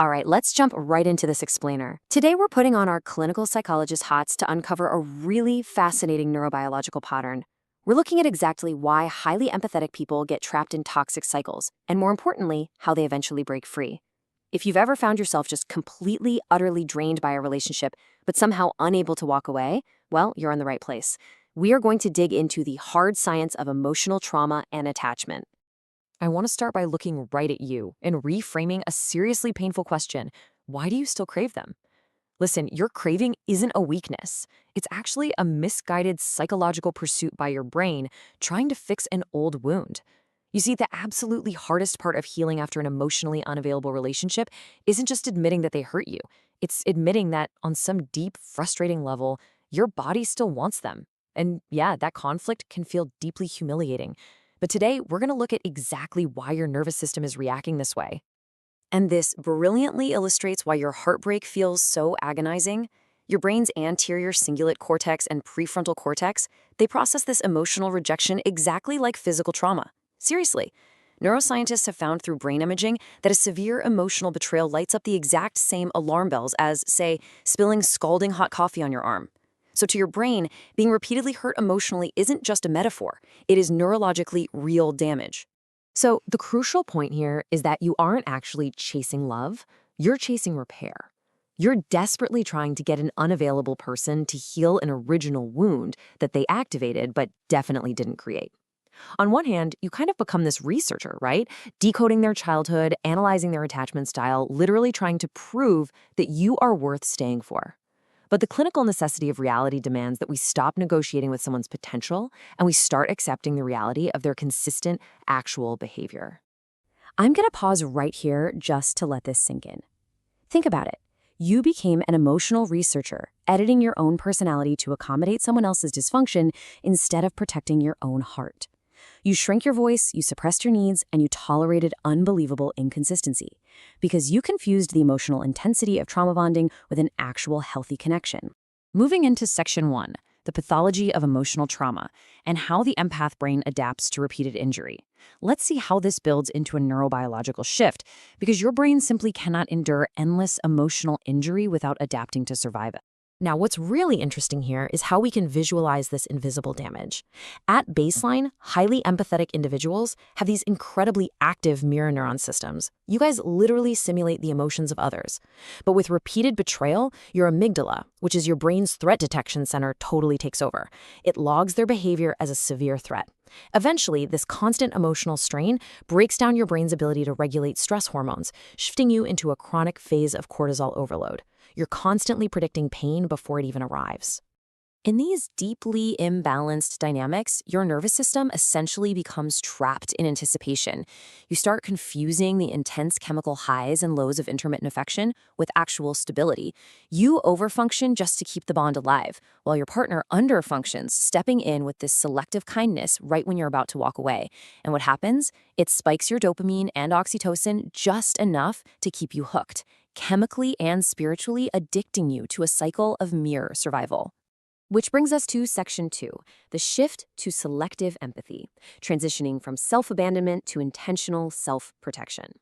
All right, let's jump right into this explainer. Today, we're putting on our clinical psychologist hats to uncover a really fascinating neurobiological pattern. We're looking at exactly why highly empathetic people get trapped in toxic cycles, and more importantly, how they eventually break free. If you've ever found yourself just completely, utterly drained by a relationship, but somehow unable to walk away, well, you're in the right place. We are going to dig into the hard science of emotional trauma and attachment. I want to start by looking right at you and reframing a seriously painful question. Why do you still crave them? Listen, your craving isn't a weakness. It's actually a misguided psychological pursuit by your brain trying to fix an old wound. You see, the absolutely hardest part of healing after an emotionally unavailable relationship isn't just admitting that they hurt you. It's admitting that on some deep, frustrating level, your body still wants them. And yeah, that conflict can feel deeply humiliating. But today, we're going to look at exactly why your nervous system is reacting this way. And this brilliantly illustrates why your heartbreak feels so agonizing. Your brain's anterior cingulate cortex and prefrontal cortex, they process this emotional rejection exactly like physical trauma. Seriously. Neuroscientists have found through brain imaging that a severe emotional betrayal lights up the exact same alarm bells as, say, spilling scalding hot coffee on your arm. So to your brain, being repeatedly hurt emotionally isn't just a metaphor. It is neurologically real damage. So the crucial point here is that you aren't actually chasing love, you're chasing repair. You're desperately trying to get an unavailable person to heal an original wound that they activated but definitely didn't create. On one hand, you kind of become this researcher, right? Decoding their childhood, analyzing their attachment style, literally trying to prove that you are worth staying for. But the clinical necessity of reality demands that we stop negotiating with someone's potential and we start accepting the reality of their consistent, actual behavior. I'm going to pause right here just to let this sink in. Think about it. You became an emotional researcher, editing your own personality to accommodate someone else's dysfunction instead of protecting your own heart. You shrank your voice, you suppressed your needs, and you tolerated unbelievable inconsistency because you confused the emotional intensity of trauma bonding with an actual healthy connection. Moving into Section 1, the pathology of emotional trauma and how the empath brain adapts to repeated injury. Let's see how this builds into a neurobiological shift because your brain simply cannot endure endless emotional injury without adapting to survive it. Now, what's really interesting here is how we can visualize this invisible damage. At baseline, highly empathetic individuals have these incredibly active mirror neuron systems. You guys literally simulate the emotions of others. But with repeated betrayal, your amygdala, which is your brain's threat detection center, totally takes over. It logs their behavior as a severe threat. Eventually, this constant emotional strain breaks down your brain's ability to regulate stress hormones, shifting you into a chronic phase of cortisol overload. You're constantly predicting pain before it even arrives. In these deeply imbalanced dynamics, your nervous system essentially becomes trapped in anticipation. You start confusing the intense chemical highs and lows of intermittent affection with actual stability. You overfunction just to keep the bond alive, while your partner underfunctions, stepping in with this selective kindness right when you're about to walk away. And what happens? It spikes your dopamine and oxytocin just enough to keep you hooked, chemically and spiritually addicting you to a cycle of mere survival. Which brings us to Section 2, the shift to selective empathy, transitioning from self-abandonment to intentional self-protection.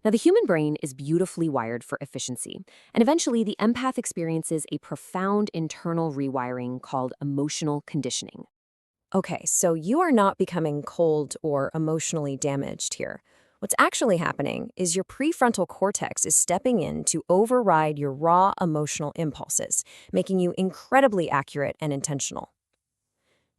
Now, the human brain is beautifully wired for efficiency, and eventually the empath experiences a profound internal rewiring called emotional conditioning. Okay, so you are not becoming cold or emotionally damaged here. What's actually happening is your prefrontal cortex is stepping in to override your raw emotional impulses, making you incredibly accurate and intentional.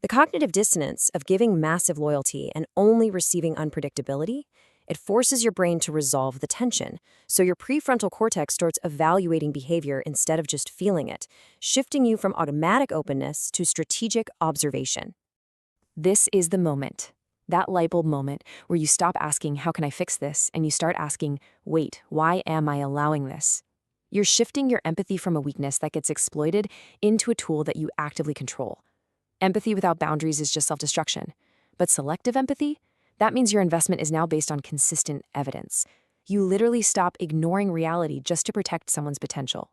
The cognitive dissonance of giving massive loyalty and only receiving unpredictability, it forces your brain to resolve the tension, so your prefrontal cortex starts evaluating behavior instead of just feeling it, shifting you from automatic openness to strategic observation. This is the moment. That light bulb moment where you stop asking, how can I fix this? And you start asking, wait, why am I allowing this? You're shifting your empathy from a weakness that gets exploited into a tool that you actively control. Empathy without boundaries is just self-destruction. But selective empathy? That means your investment is now based on consistent evidence. You literally stop ignoring reality just to protect someone's potential.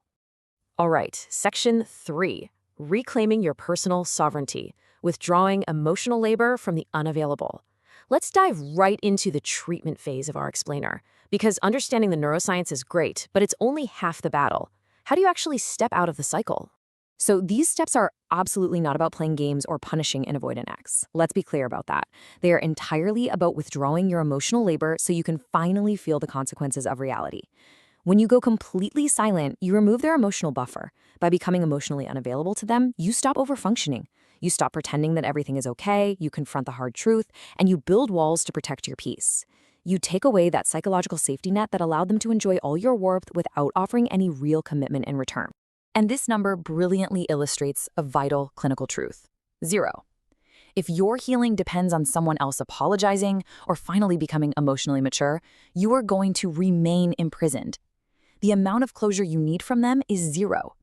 All right, Section 3, reclaiming your personal sovereignty, withdrawing emotional labor from the unavailable. Let's dive right into the treatment phase of our explainer, Because understanding the neuroscience is great, but it's only half the battle. How do you actually step out of the cycle? So these steps are absolutely not about playing games or punishing an avoidant ex. Let's be clear about that. They are entirely about withdrawing your emotional labor so you can finally feel the consequences of reality. When you go completely silent, you remove their emotional buffer. By becoming emotionally unavailable to them, you stop overfunctioning. You stop pretending that everything is okay, you confront the hard truth, and you build walls to protect your peace. You take away that psychological safety net that allowed them to enjoy all your warmth without offering any real commitment in return. And this number brilliantly illustrates a vital clinical truth: 0. If your healing depends on someone else apologizing or finally becoming emotionally mature, you are going to remain imprisoned. The amount of closure you need from them is 0.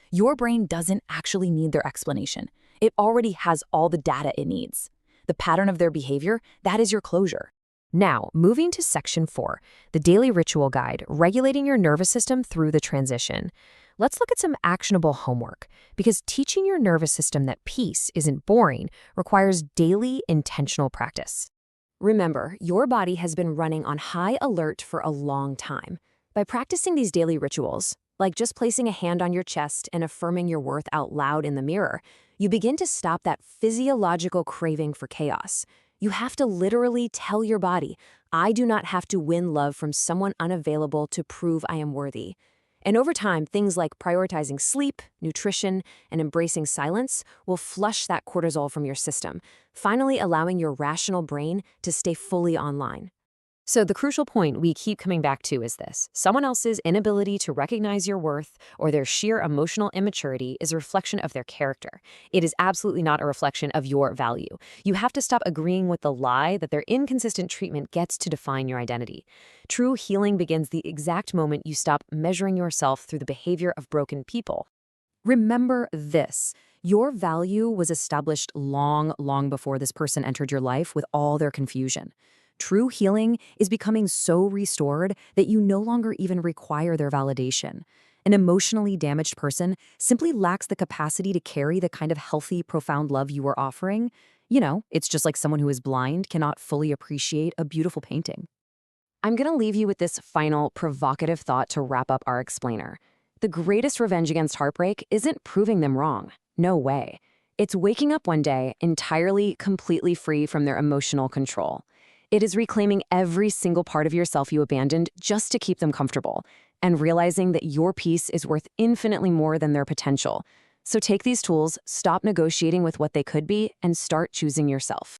Your brain doesn't actually need their explanation. It already has all the data it needs. The pattern of their behavior, that is your closure. Now, moving to Section 4, the Daily Ritual Guide, regulating your nervous system through the transition. Let's look at some actionable homework, because teaching your nervous system that peace isn't boring requires daily intentional practice. Remember, your body has been running on high alert for a long time. By practicing these daily rituals, like just placing a hand on your chest and affirming your worth out loud in the mirror, you begin to stop that physiological craving for chaos. You have to literally tell your body, I do not have to win love from someone unavailable to prove I am worthy. And over time, things like prioritizing sleep, nutrition, and embracing silence will flush that cortisol from your system, finally allowing your rational brain to stay fully online. So the crucial point we keep coming back to is this: someone else's inability to recognize your worth or their sheer emotional immaturity is a reflection of their character. It is absolutely not a reflection of your value. You have to stop agreeing with the lie that their inconsistent treatment gets to define your identity. True healing begins the exact moment you stop measuring yourself through the behavior of broken people. Remember this: your value was established long before this person entered your life with all their confusion. True healing is becoming so restored that you no longer even require their validation. An emotionally damaged person simply lacks the capacity to carry the kind of healthy, profound love you are offering. It's just like someone who is blind cannot fully appreciate a beautiful painting. I'm going to leave you with this final provocative thought to wrap up our explainer. The greatest revenge against heartbreak isn't proving them wrong. No way. It's waking up one day entirely, completely free from their emotional control. It is reclaiming every single part of yourself you abandoned just to keep them comfortable, and realizing that your peace is worth infinitely more than their potential. So take these tools, stop negotiating with what they could be, and start choosing yourself.